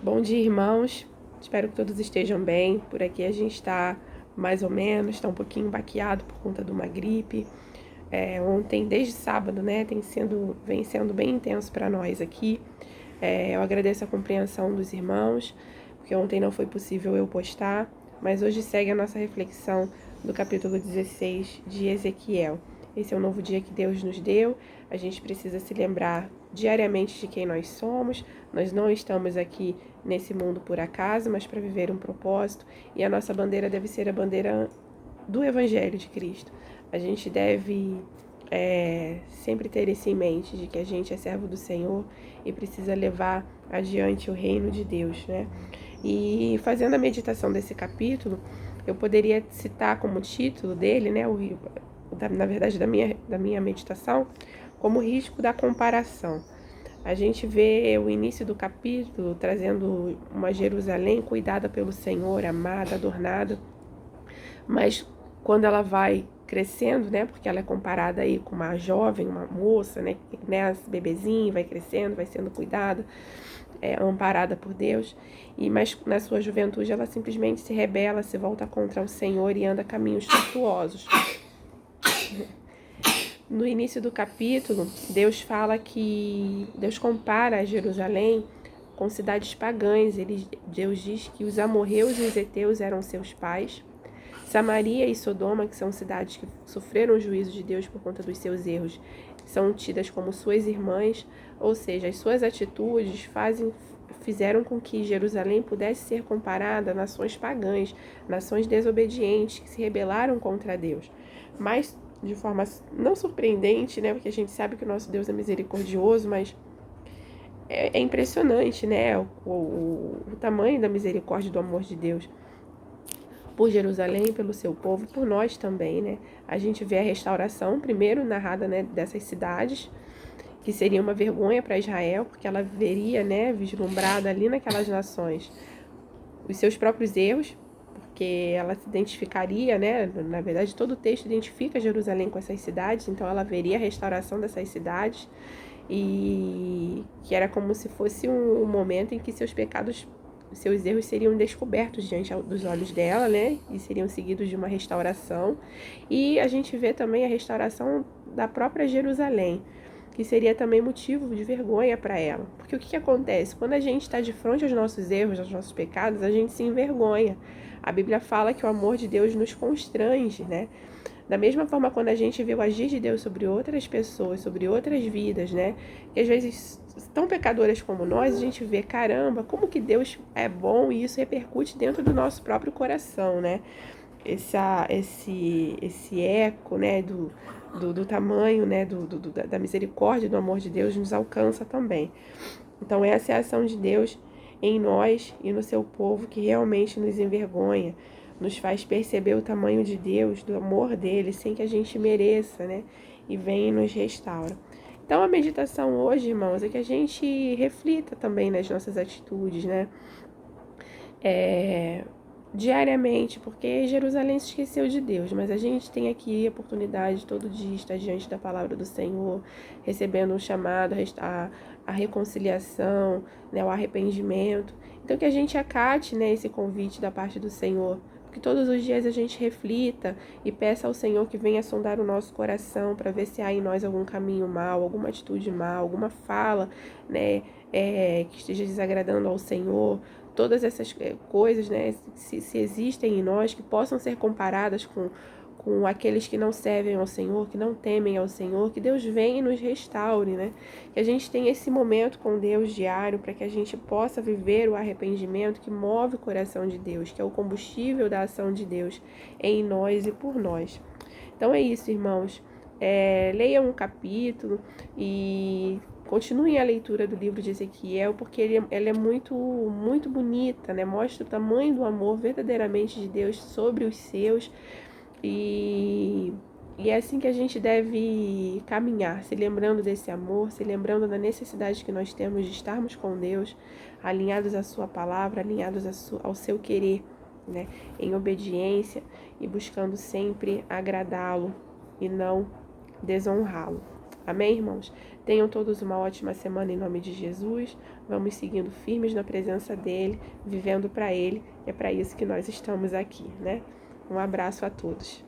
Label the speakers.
Speaker 1: Bom dia, irmãos. Espero que todos estejam bem. Por aqui a gente está mais ou menos, está um pouquinho baqueado por conta de uma gripe. Ontem, desde sábado, né, vem sendo bem intenso para nós aqui. Eu agradeço a compreensão dos irmãos, porque ontem não foi possível eu postar, mas hoje segue a nossa reflexão do capítulo 16 de Ezequiel. Esse é o novo dia que Deus nos deu. A gente precisa se lembrar diariamente de quem nós somos. Nós não estamos aqui nesse mundo por acaso, mas para viver um propósito. E a nossa bandeira deve ser a bandeira do Evangelho de Cristo. A gente deve sempre ter isso em mente, de que a gente é servo do Senhor e precisa levar adiante o reino de Deus, né? E fazendo a meditação desse capítulo, eu poderia citar como título dele, né, na verdade da minha meditação, como risco da comparação. A gente vê o início do capítulo trazendo uma Jerusalém cuidada pelo Senhor, amada, adornada, mas quando ela vai crescendo, né, porque ela é comparada aí com uma jovem, uma moça, né, bebezinha, vai crescendo, vai sendo cuidada, amparada por Deus, mas na sua juventude ela simplesmente se rebela, se volta contra o Senhor e anda caminhos tortuosos. No início do capítulo, Deus compara a Jerusalém com cidades pagãs. Deus diz que os amorreus e os heteus eram seus pais. Samaria e Sodoma, que são cidades que sofreram o juízo de Deus por conta dos seus erros, são tidas como suas irmãs, ou seja, as suas atitudes fizeram com que Jerusalém pudesse ser comparada a nações pagãs, nações desobedientes que se rebelaram contra Deus. Mas de forma não surpreendente, né? Porque a gente sabe que o nosso Deus é misericordioso, mas é impressionante, né? O tamanho da misericórdia e do amor de Deus por Jerusalém, pelo seu povo, por nós também, né? A gente vê a restauração, primeiro narrada, né, dessas cidades, que seria uma vergonha para Israel, porque ela veria, né, vislumbrada ali naquelas nações os seus próprios erros, porque ela se identificaria, né? Na verdade, todo o texto identifica Jerusalém com essas cidades, então ela veria a restauração dessas cidades, e que era como se fosse um momento em que seus erros seriam descobertos diante dos olhos dela, né? E seriam seguidos de uma restauração. E a gente vê também a restauração da própria Jerusalém, que seria também motivo de vergonha para ela. Porque o que acontece? Quando a gente está de frente aos nossos erros, aos nossos pecados, a gente se envergonha. A Bíblia fala que o amor de Deus nos constrange, né? Da mesma forma, quando a gente vê o agir de Deus sobre outras pessoas, sobre outras vidas, né? Que às vezes tão pecadoras como nós, a gente vê, caramba, como que Deus é bom, e isso repercute dentro do nosso próprio coração, né? Esse eco, né, do tamanho, né, da misericórdia, do amor de Deus nos alcança também. Então essa é a ação de Deus em nós e no seu povo, que realmente nos envergonha, nos faz perceber o tamanho de Deus, do amor dele, sem que a gente mereça, né, e vem e nos restaura. Então a meditação hoje, irmãos, é que a gente reflita também nas nossas atitudes, né, diariamente, porque Jerusalém se esqueceu de Deus, mas a gente tem aqui a oportunidade todo dia de estar diante da palavra do Senhor, recebendo um chamado a reconciliação, né, o arrependimento. Então que a gente acate, né, esse convite da parte do Senhor, que todos os dias a gente reflita e peça ao Senhor que venha sondar o nosso coração para ver se há em nós algum caminho mal, alguma atitude mal, alguma fala, né, que esteja desagradando ao Senhor. Todas essas coisas, né, se existem em nós, que possam ser comparadas com aqueles que não servem ao Senhor, que não temem ao Senhor, que Deus venha e nos restaure, né? Que a gente tenha esse momento com Deus diário, para que a gente possa viver o arrependimento que move o coração de Deus, que é o combustível da ação de Deus em nós e por nós. Então é isso, irmãos. Leiam um capítulo e continuem a leitura do livro de Ezequiel, porque ela é muito, muito bonita, né? Mostra o tamanho do amor verdadeiramente de Deus sobre os seus, e é assim que a gente deve caminhar, se lembrando desse amor, se lembrando da necessidade que nós temos de estarmos com Deus, alinhados à sua palavra, alinhados ao seu querer, né? Em obediência e buscando sempre agradá-lo e não desonrá-lo. Amém, irmãos? Tenham todos uma ótima semana em nome de Jesus. Vamos seguindo firmes na presença dele, vivendo para ele. É para isso que nós estamos aqui, né? Um abraço a todos.